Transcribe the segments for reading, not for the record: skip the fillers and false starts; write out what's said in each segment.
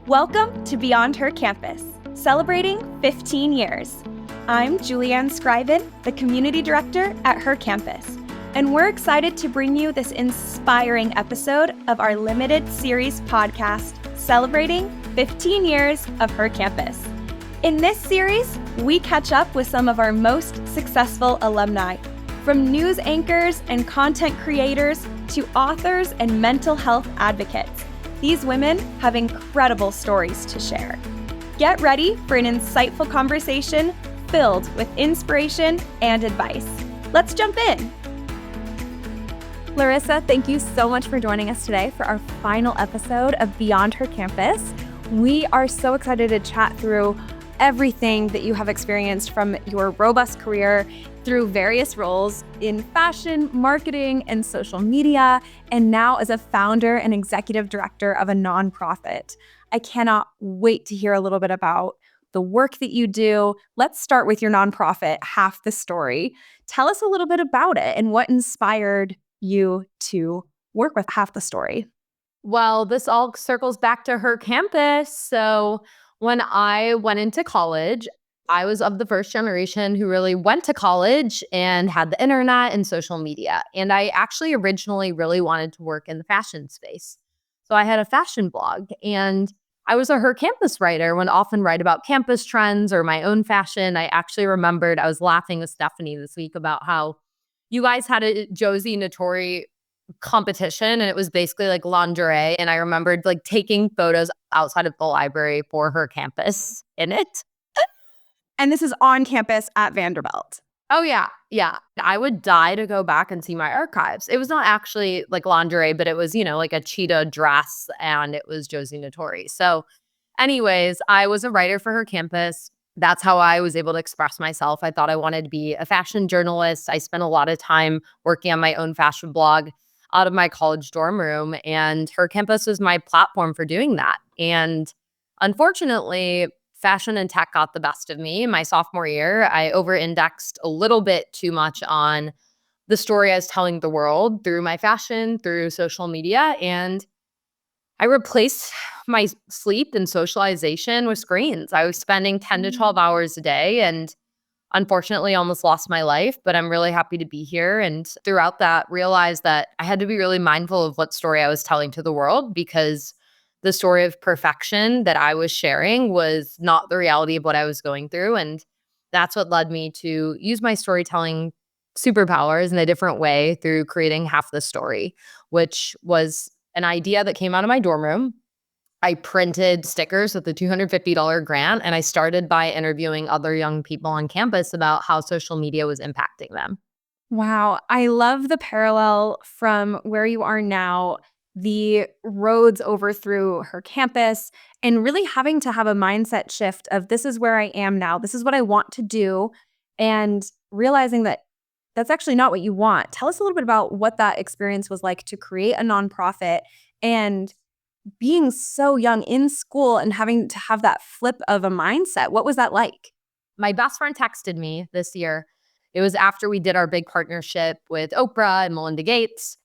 Welcome to Beyond Her Campus, celebrating 15 years. I'm Julianne Scriven, the Community Director at Her Campus, and we're excited to bring you this inspiring episode of our limited series podcast celebrating 15 years of Her Campus. In this series, we catch up with some of our most successful alumni, from news anchors and content creators to authors and mental health advocates. These women have incredible stories to share. Get ready for an insightful conversation filled with inspiration and advice. Let's jump in. Larissa, thank you so much for joining us today for our final episode of Beyond Her Campus. We are so excited to chat through everything that you have experienced from your robust career through various roles in fashion, marketing, and social media, and now as a founder and executive director of a nonprofit. I cannot wait to hear a little bit about the work that you do. Let's start with your nonprofit, Half the Story. Tell us a little bit about it and what inspired you to work with Half the Story. Well, this all circles back to Her Campus. So when I went into college, I was of the first generation who really went to college and had the internet and social media. And I actually originally really wanted to work in the fashion space. So I had a fashion blog and I was a Her Campus writer, would often write about campus trends or my own fashion. I actually remembered, I was laughing with Stephanie this week about how you guys had a Josie Notori competition and it was basically like lingerie. And I remembered like taking photos outside of the library for Her Campus in it. And this is on campus at Vanderbilt. Oh, yeah. Yeah. I would die to go back and see my archives. It was not actually like lingerie, but it was, like a cheetah dress and it was Josie Notori. So anyways, I was a writer for Her Campus. That's how I was able to express myself. I thought I wanted to be a fashion journalist. I spent a lot of time working on my own fashion blog out of my college dorm room, and Her Campus was my platform for doing that. And unfortunately, fashion and tech got the best of me. In my sophomore year, I over-indexed a little bit too much on the story I was telling the world through my fashion, through social media, and I replaced my sleep and socialization with screens. I was spending 10 to 12 hours a day and unfortunately almost lost my life, but I'm really happy to be here. And throughout that, realized that I had to be really mindful of what story I was telling to the world, because the story of perfection that I was sharing was not the reality of what I was going through. And that's what led me to use my storytelling superpowers in a different way through creating Half the Story, which was an idea that came out of my dorm room. I printed stickers with the $250 grant, and I started by interviewing other young people on campus about how social media was impacting them. Wow. I love the parallel from where you are now, the roads over through Her Campus, and really having to have a mindset shift of this is where I am now. This is what I want to do. And realizing that that's actually not what you want. Tell us a little bit about what that experience was like to create a nonprofit and being so young in school and having to have that flip of a mindset. What was that like? My best friend texted me this year. It was after we did our big partnership with Oprah and Melinda Gates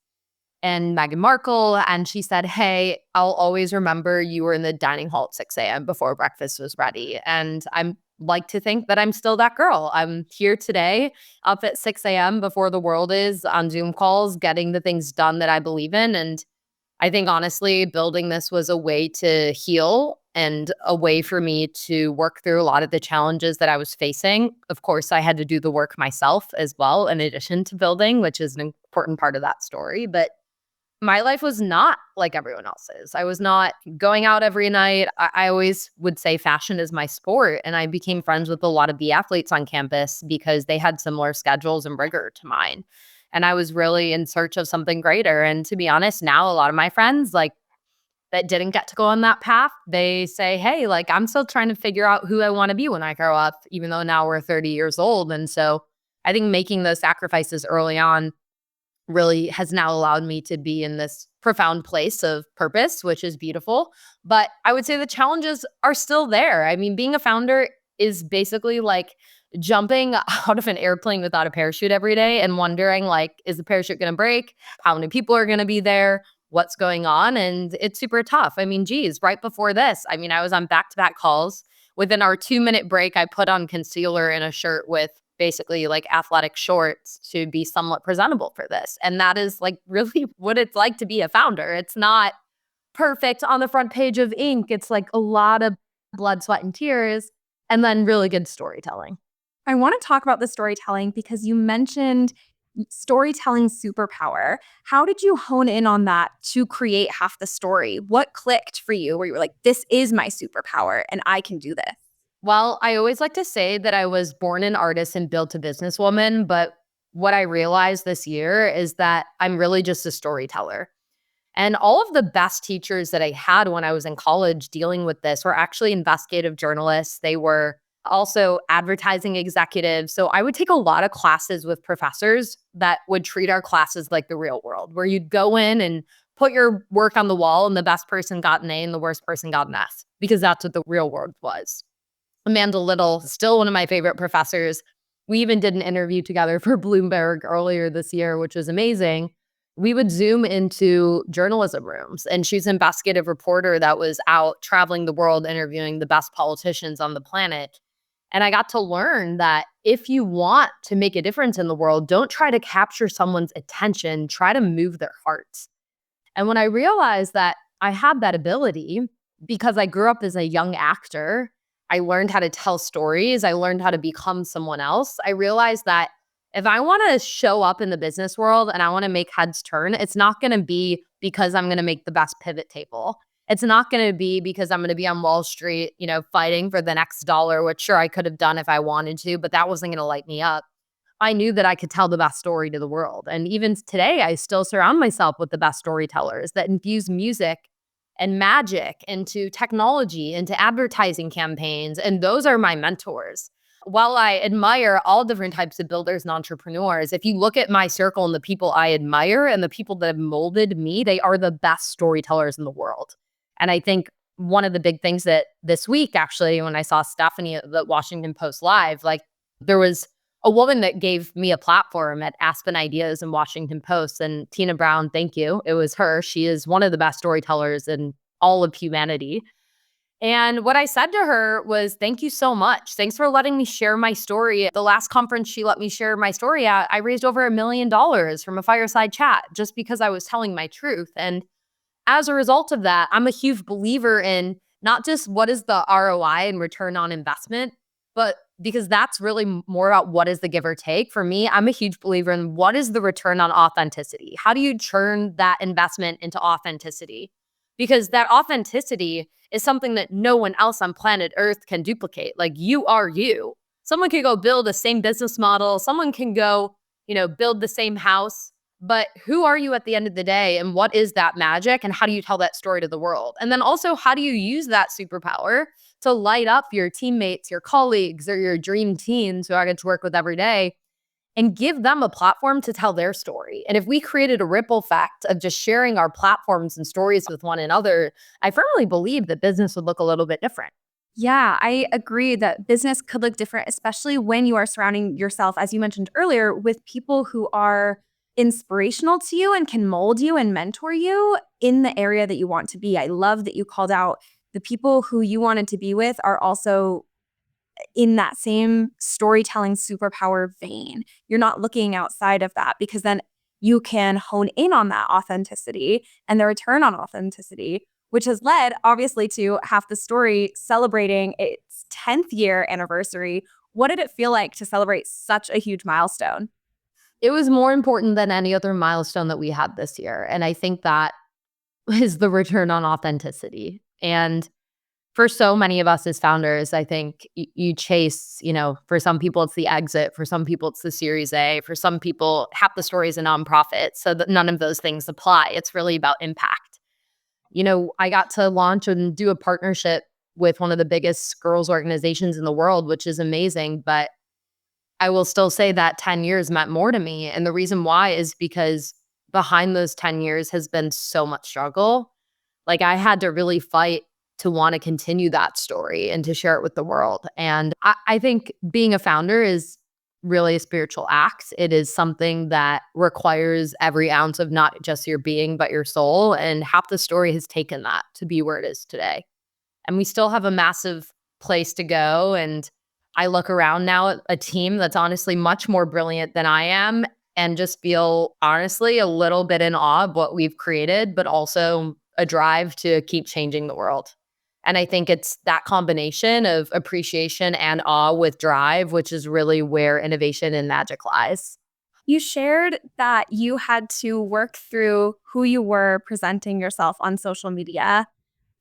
and Meghan Markle. And she said, "Hey, I'll always remember you were in the dining hall at 6 a.m. before breakfast was ready." And I'm like to think that I'm still that girl. I'm here today up at 6 a.m. before the world is on Zoom calls, getting the things done that I believe in. And I think honestly, building this was a way to heal and a way for me to work through a lot of the challenges that I was facing. Of course, I had to do the work myself as well, in addition to building, which is an important part of that story. But my life was not like everyone else's. I was not going out every night. I always would say fashion is my sport. And I became friends with a lot of the athletes on campus because they had similar schedules and rigor to mine. And I was really in search of something greater. And to be honest, now a lot of my friends that didn't get to go on that path, they say, "Hey, I'm still trying to figure out who I want to be when I grow up," even though now we're 30 years old. And so I think making those sacrifices early on really has now allowed me to be in this profound place of purpose, which is beautiful. But I would say the challenges are still there. I mean, being a founder is basically like jumping out of an airplane without a parachute every day and wondering, is the parachute going to break? How many people are going to be there? what's going on. And it's super tough. I mean, geez, right before this, I mean, I was on back-to-back calls. Within our 2-minute break, I put on concealer and a shirt with basically like athletic shorts to be somewhat presentable for this. And that is like really what it's like to be a founder. It's not perfect on the front page of ink. It's like a lot of blood, sweat, and tears, and then really good storytelling. I want to talk about the storytelling because you mentioned storytelling superpower. How did you hone in on that to create half the story? What clicked for you where you were like, this is my superpower and I can do this? Well, I always like to say that I was born an artist and built a businesswoman, but what I realized this year is that I'm really just a storyteller. And all of the best teachers that I had when I was in college dealing with this were actually investigative journalists. They were also advertising executives. So I would take a lot of classes with professors that would treat our classes like the real world, where you'd go in and put your work on the wall and the best person got an A and the worst person got an S, because that's what the real world was. Amanda Little, still one of my favorite professors. We even did an interview together for Bloomberg earlier this year, which was amazing. We would Zoom into journalism rooms, and she's an investigative reporter that was out traveling the world interviewing the best politicians on the planet. And I got to learn that if you want to make a difference in the world, don't try to capture someone's attention, try to move their hearts. And when I realized that I had that ability because I grew up as a young actor, I learned how to tell stories. I learned how to become someone else. I realized that if I want to show up in the business world and I want to make heads turn, it's not going to be because I'm going to make the best pivot table. It's not going to be because I'm going to be on Wall Street, fighting for the next dollar, which sure I could have done if I wanted to, but that wasn't going to light me up. I knew that I could tell the best story to the world. And even today, I still surround myself with the best storytellers that infuse music and magic into technology, into advertising campaigns. And those are my mentors. While I admire all different types of builders and entrepreneurs, if you look at my circle and the people I admire and the people that have molded me, they are the best storytellers in the world. And I think one of the big things that this week, actually, when I saw Stephanie at the Washington Post Live, like there was a woman that gave me a platform at Aspen Ideas and Washington Post. And Tina Brown, thank you. It was her. She is one of the best storytellers in all of humanity. And what I said to her was, thank you so much. Thanks for letting me share my story. At the last conference she let me share my story at, I raised over $1 million from a fireside chat just because I was telling my truth. And as a result of that, I'm a huge believer in not just what is the ROI and return on investment, but because that's really more about what is the give or take. For me, I'm a huge believer in what is the return on authenticity? How do you turn that investment into authenticity? Because that authenticity is something that no one else on planet Earth can duplicate. Like, you are you. Someone could go build the same business model. Someone can go, build the same house. But who are you at the end of the day? And what is that magic? And how do you tell that story to the world? And then also, how do you use that superpower to light up your teammates, your colleagues, or your dream teams who I get to work with every day, and give them a platform to tell their story? And if we created a ripple effect of just sharing our platforms and stories with one another, I firmly believe that business would look a little bit different. Yeah, I agree that business could look different, especially when you are surrounding yourself, as you mentioned earlier, with people who are inspirational to you and can mold you and mentor you in the area that you want to be. I love that you called out the people who you wanted to be with are also in that same storytelling superpower vein. You're not looking outside of that because then you can hone in on that authenticity and the return on authenticity, which has led obviously to Half the Story celebrating its 10th year anniversary. What did it feel like to celebrate such a huge milestone? It was more important than any other milestone that we had this year. And I think that is the return on authenticity. And for so many of us as founders, I think you chase, for some people it's the exit, for some people it's the Series A, for some people Half the Story is a nonprofit, so that none of those things apply. It's really about impact. I got to launch and do a partnership with one of the biggest girls organizations in the world, which is amazing. But I will still say that 10 years meant more to me. And the reason why is because behind those 10 years has been so much struggle. Like, I had to really fight to want to continue that story and to share it with the world. And I think being a founder is really a spiritual act. It is something that requires every ounce of not just your being, but your soul. And half the story has taken that to be where it is today. And we still have a massive place to go. And I look around now at a team that's honestly much more brilliant than I am and just feel honestly a little bit in awe of what we've created, but also a drive to keep changing the world. And I think it's that combination of appreciation and awe with drive, which is really where innovation and magic lies. You shared that you had to work through who you were presenting yourself on social media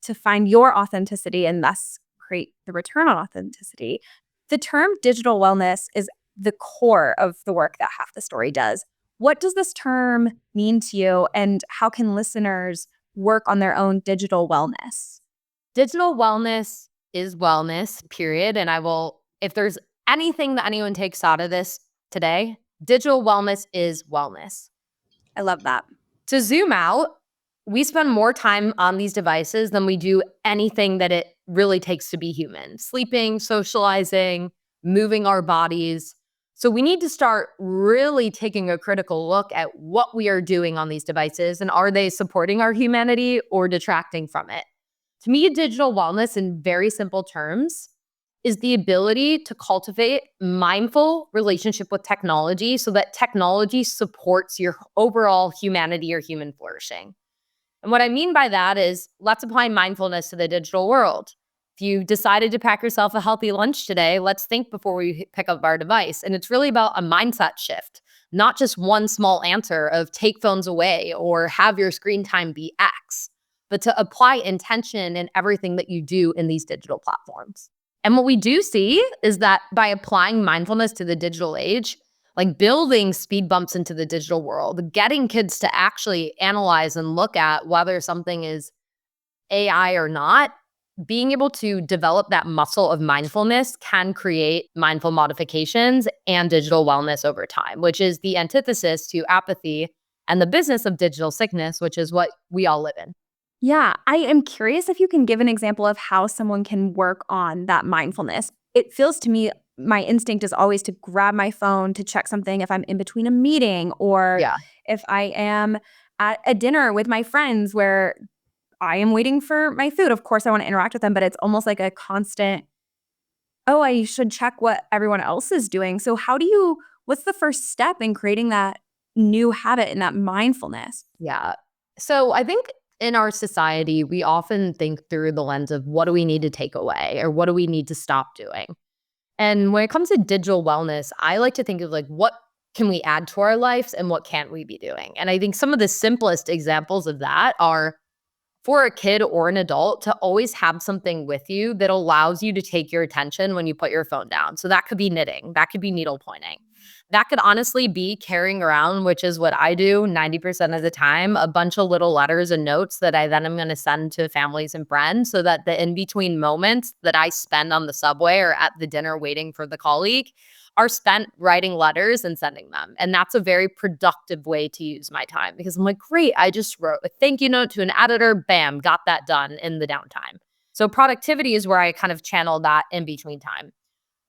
to find your authenticity and thus create the return on authenticity. The term digital wellness is the core of the work that Half the Story does. What does this term mean to you, and how can listeners work on their own digital wellness? Digital wellness is wellness, period. And if there's anything that anyone takes out of this today, digital wellness is wellness. I love that. To zoom out, we spend more time on these devices than we do anything that it really takes to be human. Sleeping, socializing, moving our bodies. So we need to start really taking a critical look at what we are doing on these devices, and are they supporting our humanity or detracting from it? To me, digital wellness in very simple terms is the ability to cultivate mindful relationship with technology so that technology supports your overall humanity or human flourishing. And what I mean by that is, let's apply mindfulness to the digital world. If you decided to pack yourself a healthy lunch today, let's think before we pick up our device. And it's really about a mindset shift, not just one small answer of take phones away or have your screen time be X, but to apply intention in everything that you do in these digital platforms. And what we do see is that by applying mindfulness to the digital age, like building speed bumps into the digital world, getting kids to actually analyze and look at whether something is AI or not, being able to develop that muscle of mindfulness can create mindful modifications and digital wellness over time, which is the antithesis to apathy and the business of digital sickness, which is what we all live in. Yeah, I am curious if you can give an example of how someone can work on that mindfulness. It feels to me, my instinct is always to grab my phone to check something if I'm in between a meeting, or Yeah. if I am at a dinner with my friends where I am waiting for my food. Of course, I want to interact with them, but it's almost like a constant, oh, I should check what everyone else is doing. So, what's the first step in creating that new habit and that mindfulness? Yeah. So I think in our society, we often think through the lens of what do we need to take away or what do we need to stop doing? And when it comes to digital wellness, I like to think of like what can we add to our lives and what can't we be doing? And I think some of the simplest examples of that are for a kid or an adult to always have something with you that allows you to take your attention when you put your phone down. So that could be knitting, that could be needle pointing. That could honestly be carrying around, which is what I do 90% of the time, a bunch of little letters and notes that I then am going to send to families and friends so that the in between moments that I spend on the subway or at the dinner waiting for the colleague are spent writing letters and sending them. And that's a very productive way to use my time because I'm like, great, I just wrote a thank you note to an editor. Bam, got that done in the downtime. So productivity is where I kind of channel that in between time.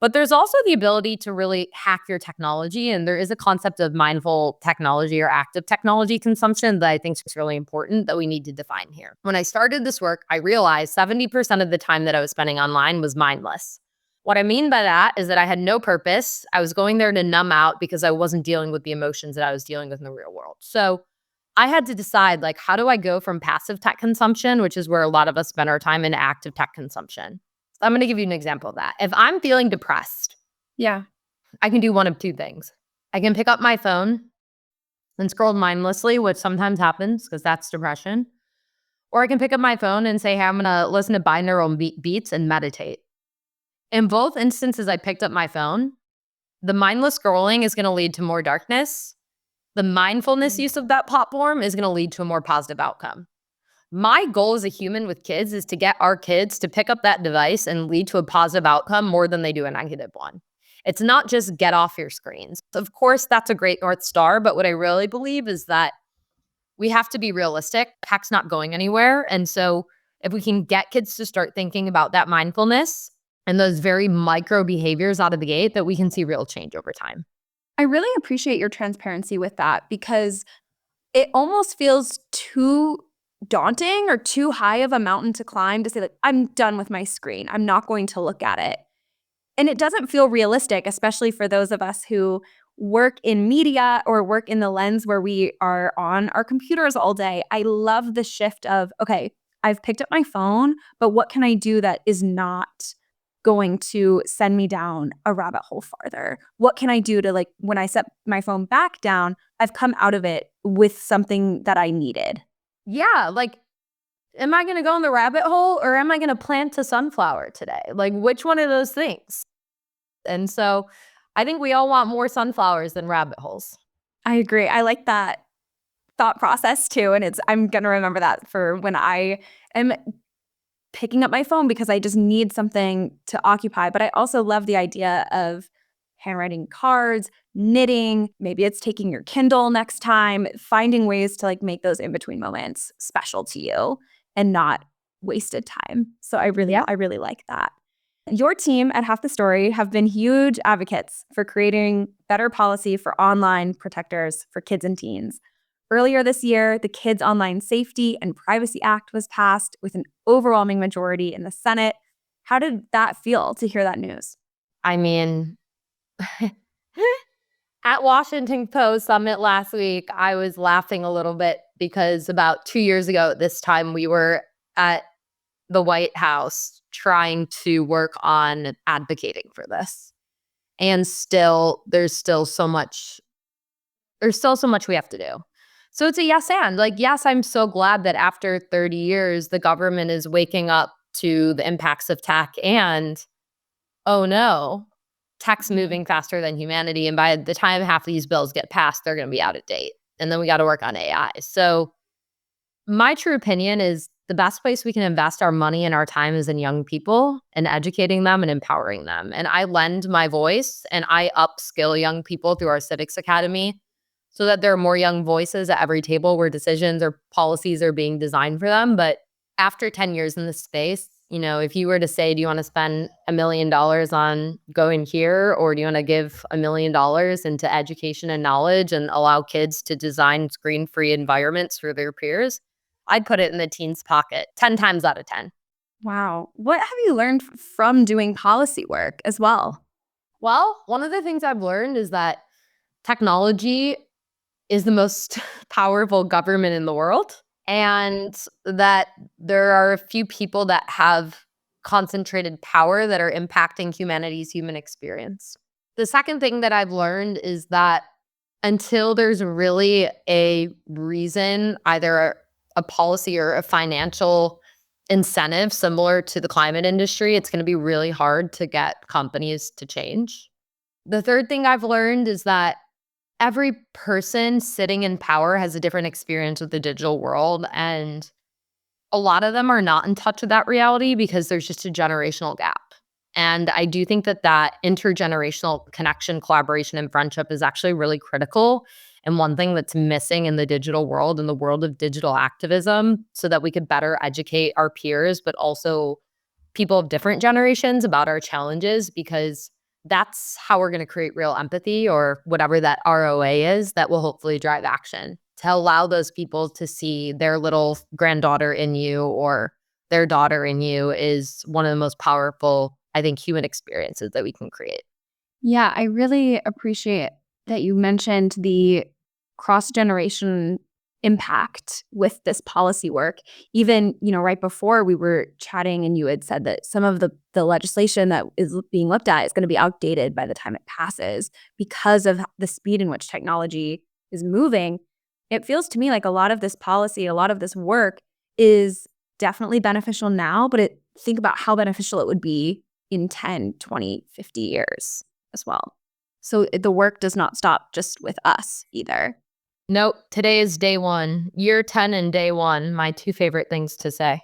But there's also the ability to really hack your technology. And there is a concept of mindful technology or active technology consumption that I think is really important that we need to define here. When I started this work, I realized 70% of the time that I was spending online was mindless. What I mean by that is that I had no purpose. I was going there to numb out because I wasn't dealing with the emotions that I was dealing with in the real world. So I had to decide, like, how do I go from passive tech consumption, which is where a lot of us spend our time, into active tech consumption? So I'm going to give you an example of that. If I'm feeling depressed, Yeah. I can do one of two things. I can pick up my phone and scroll mindlessly, which sometimes happens because that's depression. Or I can pick up my phone and say, hey, I'm going to listen to binaural beats and meditate. In both instances, I picked up my phone. The mindless scrolling is going to lead to more darkness. The mindfulness use of that platform is going to lead to a more positive outcome. My goal as a human with kids is to get our kids to pick up that device and lead to a positive outcome more than they do a negative one. It's not just get off your screens. Of course, that's a great North Star, but what I really believe is that we have to be realistic. Tech's not going anywhere. And so if we can get kids to start thinking about that mindfulness and those very micro behaviors out of the gate that we can see real change over time. I really appreciate your transparency with that because it almost feels too daunting or too high of a mountain to climb to say, like, I'm done with my screen. I'm not going to look at it. And it doesn't feel realistic, especially for those of us who work in media or work in the lens where we are on our computers all day. I love the shift of, okay, I've picked up my phone, but what can I do that is not going to send me down a rabbit hole farther? What can I do to, like, when I set my phone back down, I've come out of it with something that I needed. Yeah, like, am I going to go in the rabbit hole or am I going to plant a sunflower today? Like, which one of those things? And so I think we all want more sunflowers than rabbit holes. I agree. I like that thought process too. And I'm going to remember that for when I am picking up my phone because I just need something to occupy. But I also love the idea of handwriting cards, knitting, maybe it's taking your Kindle next time, finding ways to, like, make those in-between moments special to you and not wasted time. So Yeah. I really like that. Your team at Half the Story have been huge advocates for creating better policy for online protectors for kids and teens. Earlier this year, the Kids Online Safety and Privacy Act was passed with an overwhelming majority in the Senate. How did that feel to hear that news? I mean, at Washington Post Summit last week, I was laughing a little bit because about 2 years ago at this time, we were at the White House trying to work on advocating for this. And there's still so much we have to do. So it's a yes and. Like, yes, I'm so glad that after 30 years, the government is waking up to the impacts of tech and, oh no, tech's moving faster than humanity. And by the time half these bills get passed, they're going to be out of date. And then we got to work on AI. So my true opinion is the best place we can invest our money and our time is in young people and educating them and empowering them. And I lend my voice and I upskill young people through our Civics Academy so that there are more young voices at every table where decisions or policies are being designed for them. But after 10 years in this space, if you were to say, do you want to spend $1 million on going here, or do you want to give $1 million into education and knowledge and allow kids to design screen-free environments for their peers? I'd put it in the teens' pocket 10 times out of 10. Wow. What have you learned from doing policy work as well? Well, one of the things I've learned is that technology is the most powerful government in the world, and that there are a few people that have concentrated power that are impacting humanity's human experience. The second thing that I've learned is that until there's really a reason, either a policy or a financial incentive similar to the climate industry, it's going to be really hard to get companies to change. The third thing I've learned is that every person sitting in power has a different experience with the digital world, and a lot of them are not in touch with that reality because there's just a generational gap. And I do think that intergenerational connection, collaboration, and friendship is actually really critical, and one thing that's missing in the digital world, in the world of digital activism, so that we could better educate our peers, but also people of different generations about our challenges, because that's how we're going to create real empathy, or whatever that ROA is, that will hopefully drive action, to allow those people to see their little granddaughter in you or their daughter in you is one of the most powerful, I think, human experiences that we can create. Yeah, I really appreciate that you mentioned the cross-generation impact with this policy work. Even, right before we were chatting and you had said that some of the legislation that is being looked at is going to be outdated by the time it passes because of the speed in which technology is moving. It feels to me like a lot of this policy, a lot of this work is definitely beneficial now, but think about how beneficial it would be in 10, 20, 50 years as well. So the work does not stop just with us either. Nope. Today is day one. Year 10 and day one, my two favorite things to say.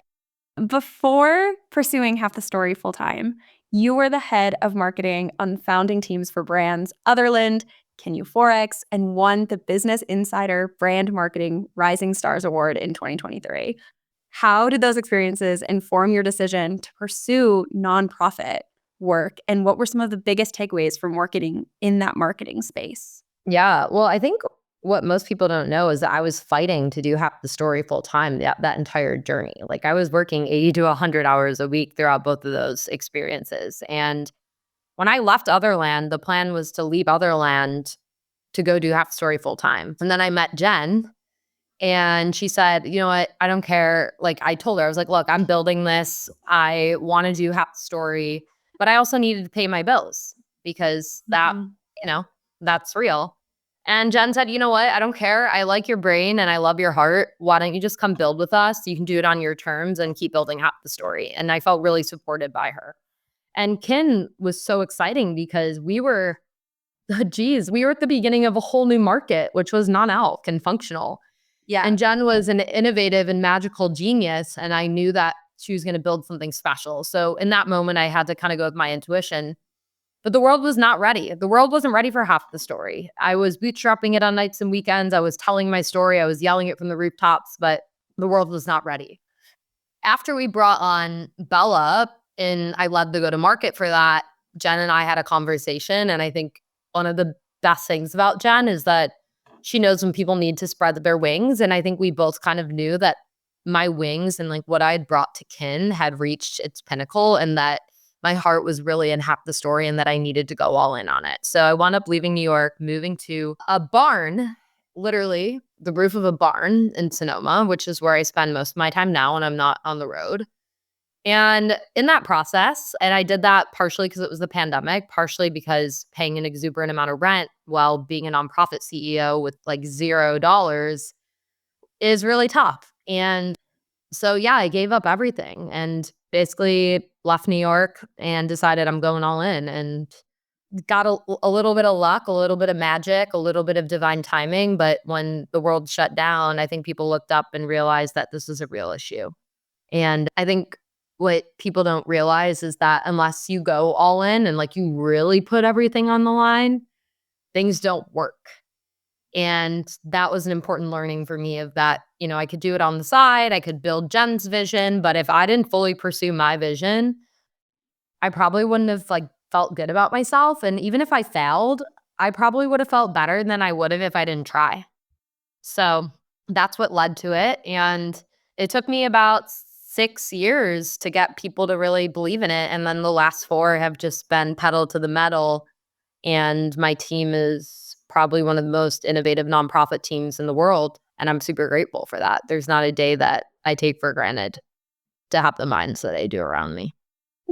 Before pursuing Half the Story full time, you were the head of marketing on founding teams for brands Otherland, Can Forex, and won the Business Insider Brand Marketing Rising Stars Award in 2023. How did those experiences inform your decision to pursue nonprofit work, and what were some of the biggest takeaways from working in that marketing space? Yeah. Well, I think what most people don't know is that I was fighting to do half the story full time that entire journey. Like I was working 80 to 100 hours a week throughout both of those experiences. And when I left Otherland, the plan was to leave Otherland to go do half the story full time. And then I met Jen and she said, you know what? I don't care. Like I told her, I was like, look, I'm building this. I want to do half the story, but I also needed to pay my bills because that, you know, that's real. And Jen said, you know what? I don't care. I like your brain and I love your heart. Why don't you just come build with us? You can do it on your terms and keep building half the story. And I felt really supported by her. And Kin was so exciting because we were at the beginning of a whole new market, which was non-alc and functional. Yeah. And Jen was an innovative and magical genius. And I knew that she was going to build something special. So in that moment, I had to kind of go with my intuition. But the world was not ready. The world wasn't ready for half the story. I was bootstrapping it on nights and weekends. I was telling my story. I was yelling it from the rooftops, but the world was not ready. After we brought on Bella and I led the go-to-market for that, Jen and I had a conversation. And I think one of the best things about Jen is that she knows when people need to spread their wings. And I think we both kind of knew that my wings and like what I had brought to Kin had reached its pinnacle and that my heart was really in half the story and that I needed to go all in on it. So I wound up leaving New York, moving to a barn, literally the roof of a barn in Sonoma, which is where I spend most of my time now when I'm not on the road. And in that process, and I did that partially because it was the pandemic, partially because paying an exuberant amount of rent while being a nonprofit CEO with like $0 is really tough. And so, yeah, I gave up everything and basically left New York and decided I'm going all in and got a little bit of luck, a little bit of magic, a little bit of divine timing. But when the world shut down, I think people looked up and realized that this is a real issue. And I think what people don't realize is that unless you go all in and like you really put everything on the line, things don't work. And that was an important learning for me of that, you know, I could do it on the side, I could build Jen's vision, but if I didn't fully pursue my vision, I probably wouldn't have like felt good about myself. And even if I failed, I probably would have felt better than I would have if I didn't try. So that's what led to it. And it took me about 6 years to get people to really believe in it. And then the last 4 have just been pedal to the metal. And my team is probably one of the most innovative nonprofit teams in the world. And I'm super grateful for that. There's not a day that I take for granted to have the minds that I do around me.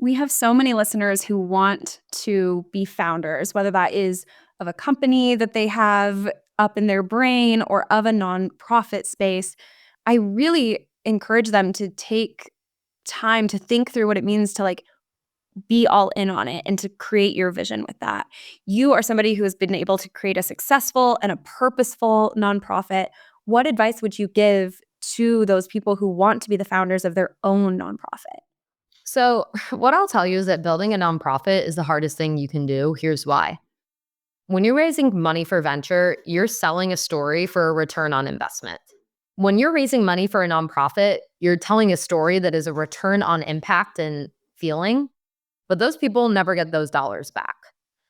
We have so many listeners who want to be founders, whether that is of a company that they have up in their brain or of a nonprofit space. I really encourage them to take time to think through what it means to like be all in on it and to create your vision with that. You are somebody who has been able to create a successful and a purposeful nonprofit. What advice would you give to those people who want to be the founders of their own nonprofit? So what I'll tell you is that building a nonprofit is the hardest thing you can do. Here's why. When you're raising money for venture, you're selling a story for a return on investment. When you're raising money for a nonprofit, you're telling a story that is a return on impact and feeling, but those people never get those dollars back.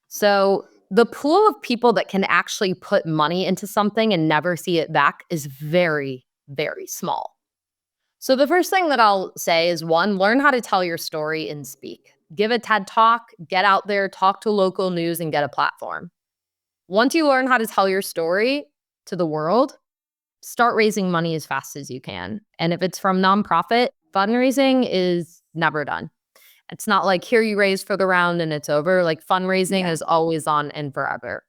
So the pool of people that can actually put money into something and never see it back is very, very small. So the first thing that I'll say is 1, learn how to tell your story and speak. Give a TED Talk, get out there, talk to local news, and get a platform. Once you learn how to tell your story to the world, start raising money as fast as you can. And if it's from nonprofit, fundraising is never done. It's not like here you raise for the round and it's over. Like fundraising is always on and forever.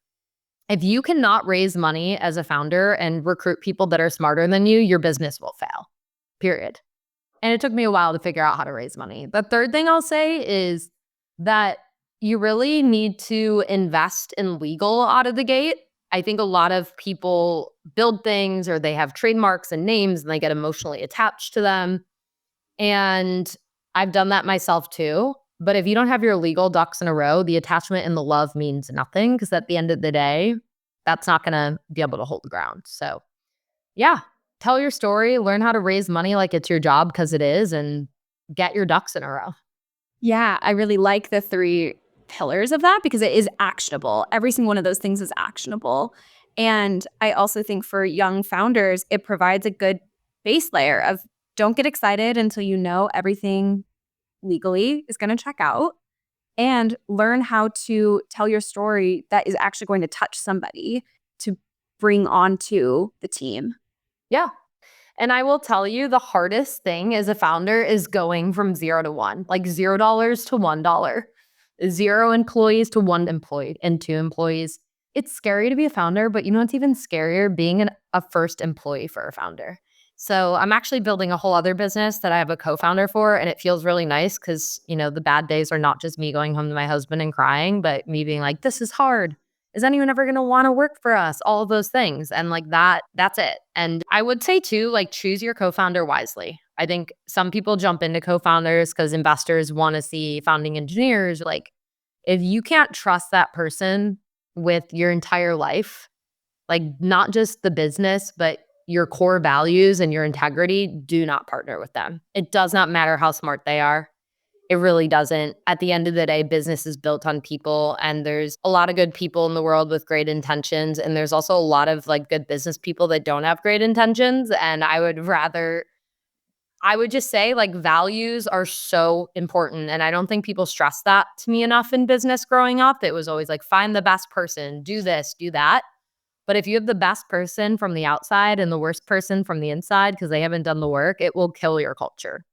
If you cannot raise money as a founder and recruit people that are smarter than you, your business will fail, period. And it took me a while to figure out how to raise money. The third thing I'll say is that you really need to invest in legal out of the gate. I think a lot of people build things or they have trademarks and names and they get emotionally attached to them. And I've done that myself too. But if you don't have your legal ducks in a row, the attachment and the love means nothing because at the end of the day, that's not going to be able to hold the ground. So yeah, tell your story, learn how to raise money like it's your job because it is, and get your ducks in a row. Yeah, I really like the three pillars of that because it is actionable. Every single one of those things is actionable. And I also think for young founders, it provides a good base layer of don't get excited until you know everything legally is going to check out and learn how to tell your story that is actually going to touch somebody to bring onto the team. Yeah. And I will tell you, the hardest thing as a founder is going from 0 to 1, like $0 to $1, 0 employees to 1 employee and 2 employees. It's scary to be a founder, but you know what's even scarier? Being a first employee for a founder. So I'm actually building a whole other business that I have a co-founder for, and it feels really nice because, you know, the bad days are not just me going home to my husband and crying, but me being like, this is hard. Is anyone ever going to want to work for us? All of those things. And like that's it. And I would say too, like choose your co-founder wisely. I think some people jump into co-founders because investors want to see founding engineers. Like if you can't trust that person with your entire life, like not just the business, but your core values and your integrity, do not partner with them. It does not matter how smart they are. It really doesn't. At the end of the day, business is built on people, and there's a lot of good people in the world with great intentions, and there's also a lot of like good business people that don't have great intentions, and I would just say like values are so important, and I don't think people stress that to me enough in business growing up. It was always like find the best person, do this, do that. But if you have the best person from the outside and the worst person from the inside because they haven't done the work, it will kill your culture.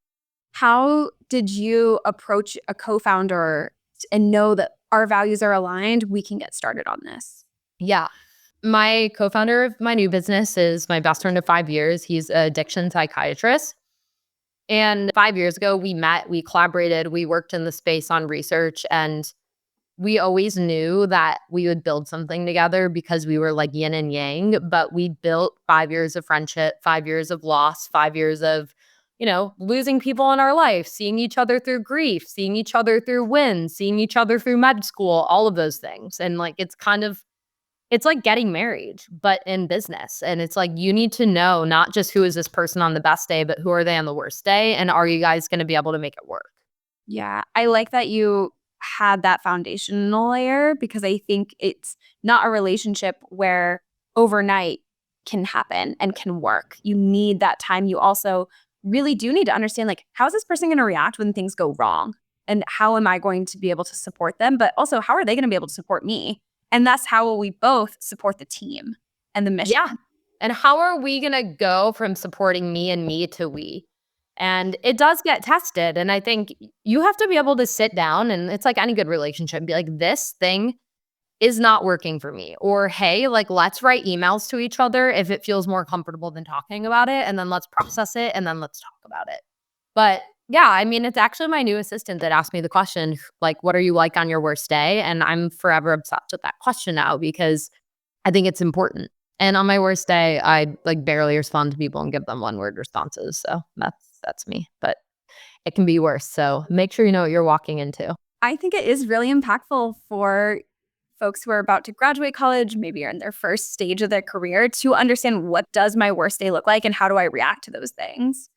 How did you approach a co-founder and know that our values are aligned? We can get started on this. Yeah. My co-founder of my new business is my best friend of 5 years. He's an addiction psychiatrist. And 5 years ago, we met, we collaborated, we worked in the space on research, and we always knew that we would build something together because we were like yin and yang. But we built 5 years of friendship, 5 years of loss, 5 years of, you know, losing people in our life, seeing each other through grief, seeing each other through wins, seeing each other through med school, all of those things. And like, it's like getting married, but in business. And it's like you need to know not just who is this person on the best day, but who are they on the worst day? And are you guys going to be able to make it work? Yeah, I like that you had that foundational layer because I think it's not a relationship where overnight can happen and can work. You need that time. You also really do need to understand like how is this person going to react when things go wrong? And how am I going to be able to support them? But also how are they going to be able to support me? And that's how will we both support the team and the mission. Yeah. And how are we going to go from supporting me and me to we? And it does get tested. And I think you have to be able to sit down, and it's like any good relationship, and be like, this thing is not working for me. Or, hey, like, let's write emails to each other if it feels more comfortable than talking about it. And then let's process it and then let's talk about it. But yeah, I mean, it's actually my new assistant that asked me the question, like, what are you like on your worst day? And I'm forever obsessed with that question now because I think it's important. And on my worst day, I like barely respond to people and give them one word responses. So that's me. But it can be worse. So make sure you know what you're walking into. I think it is really impactful for folks who are about to graduate college, maybe are in their first stage of their career, to understand what does my worst day look like and how do I react to those things.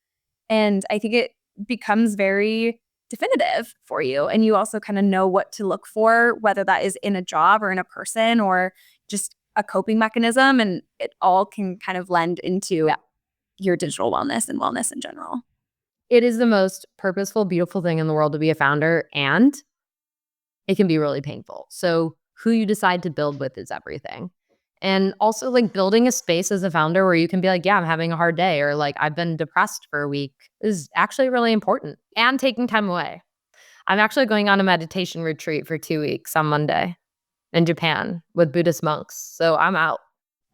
And I think it becomes very definitive for you. And you also kind of know what to look for, whether that is in a job or in a person or just a coping mechanism. And it all can kind of lend into your digital wellness and wellness in general. It is the most purposeful, beautiful thing in the world to be a founder, and it can be really painful. So who you decide to build with is everything. And also like building a space as a founder where you can be like, yeah, I'm having a hard day, or like I've been depressed for a week, is actually really important. And taking time away. I'm actually going on a meditation retreat for 2 weeks on Monday in Japan with Buddhist monks. So I'm out.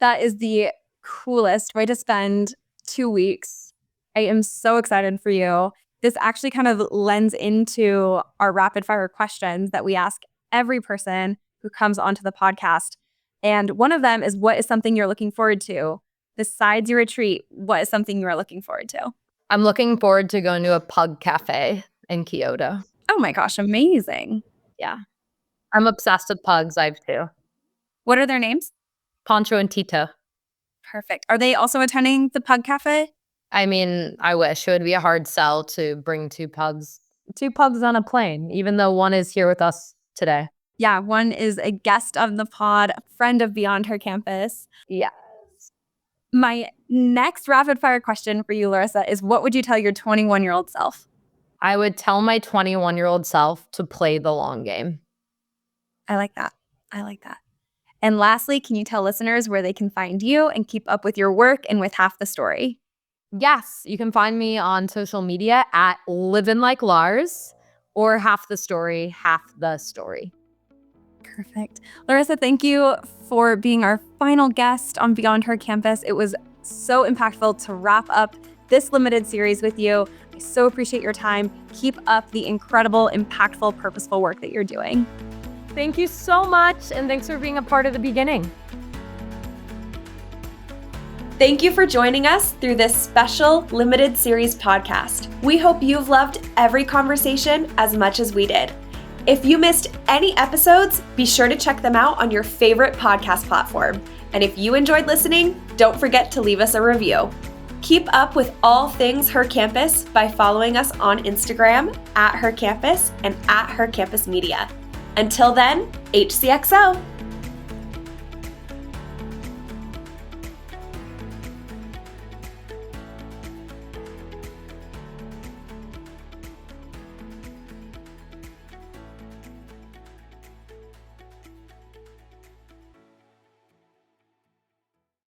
That is the coolest way to spend 2 weeks. I am so excited for you. This actually kind of lends into our rapid fire questions that we ask every person who comes onto the podcast. And one of them is, what is something you're looking forward to? Besides your retreat, what is something you are looking forward to? I'm looking forward to going to a pug cafe in Kyoto. Oh my gosh, amazing. Yeah. I'm obsessed with pugs. I have two. What are their names? Poncho and Tito. Perfect. Are they also attending the Pug Cafe? I mean, I wish. It would be a hard sell to bring two pugs two pugs on a plane, even though one is here with us today. Yeah, one is a guest of the pod, a friend of Beyond Her Campus. Yeah. My next rapid fire question for you, Larissa, is what would you tell your 21-year-old self? I would tell my 21-year-old self to play the long game. I like that. I like that. And lastly, can you tell listeners where they can find you and keep up with your work and with Half the Story? Yes, you can find me on social media at Livin' Like Lars or Half the Story, Half the Story. Perfect. Larissa, thank you for being our final guest on Beyond Her Campus. It was so impactful to wrap up this limited series with you. I so appreciate your time. Keep up the incredible, impactful, purposeful work that you're doing. Thank you so much, and thanks for being a part of the beginning. Thank you for joining us through this special limited series podcast. We hope you've loved every conversation as much as we did. If you missed any episodes, be sure to check them out on your favorite podcast platform. And if you enjoyed listening, don't forget to leave us a review. Keep up with all things Her Campus by following us on Instagram at Her Campus and at Her Campus Media. Until then, HCXO.